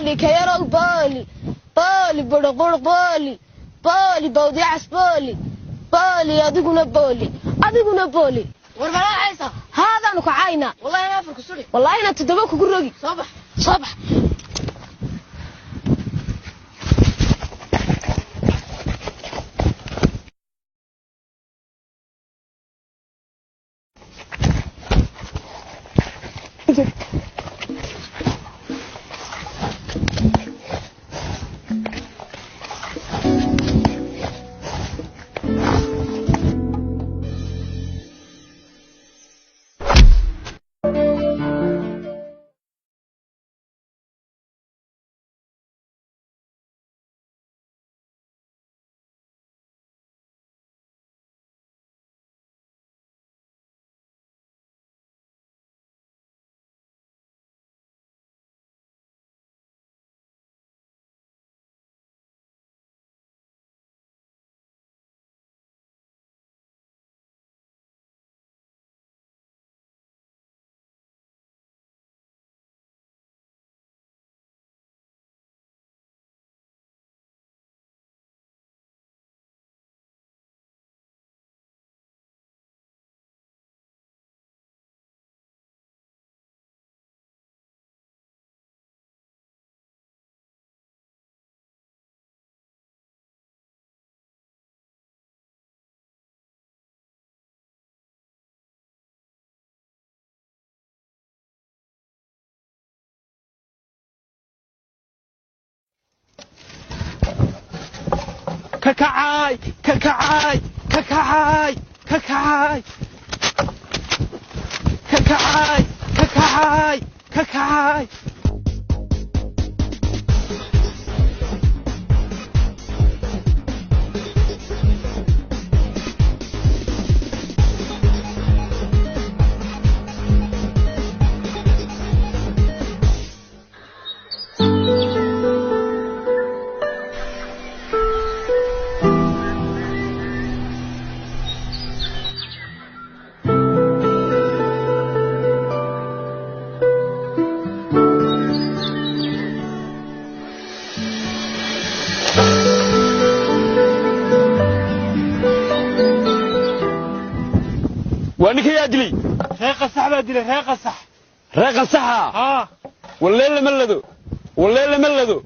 بولي كيرو بولي بولي برغور بولي بولي بوديعس بولي بولي أديقنا بولي وربنا عيسى هذا نكو عاينا والله أنا أفرك سوري والله أنا تدبوك قروقي صبح ككعاي ككعاي ككعاي ككعاي ككعاي ككعاي ككعاي وانك يا دلي ريق الصح بدلي ريق الصح ريق الصحة والليل ملدو والليل ملدو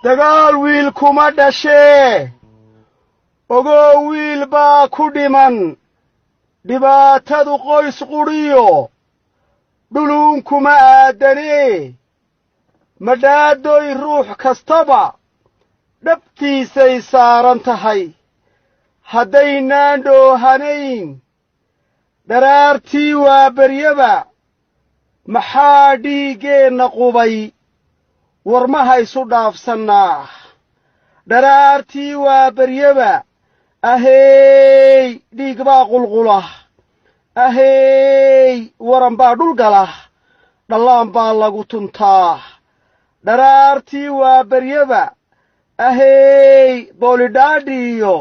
dagaal wiil kuma dhashee ogoo wiil baa ku dhiman dhibaatadu qoys qudhiyo dhuluun kuma aadanee madhaadoy ruux kastaba dhabtiisay saaran tahay haddaynaan dhoohanayn dharaartii waa beryaba maxaa dhiiggeenna qubay warmahaysu dhaafsannaa dharaartii waa beryaba aheey dhiig baa qulqula aheey waran baa dhul gala dhallaan baa lagu tuntaa dharaartii waa beryaba aheey boolidhaadhiiyo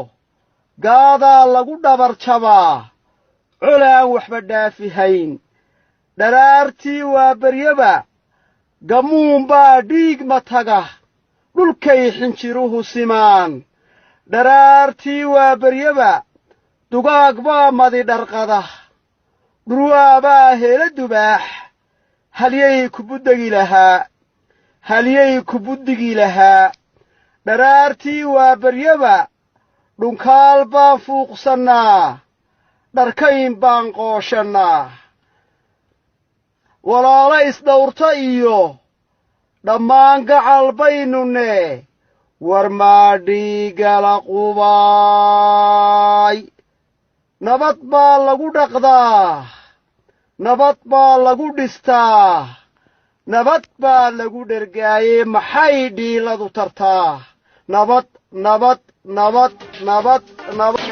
gaadaa lagu dhabar jabaa colaan waxba dhaafihayn dharaartii waa beryaba gammuun baa dhiig mataga dhulkay xinjiruhu simaan dharaartii waa beryaba dugaag baa madi dharqada dhurwaa baa heela dubaax halyay kubuddigi lahaa dharaartii waa beryaba dhunkaal baan fuuqsannaa dharkayn baan qooshannaa walaalo isdhawrta iyo dhammaan gacal baynune war maa dhiigala qubaay nabad baa lagu dhaqdaa nabad baa lagu dhistaa nabad baa lagu dhergaayee maxay dhiiladu tartaa nabad nabad nabad nabad nabad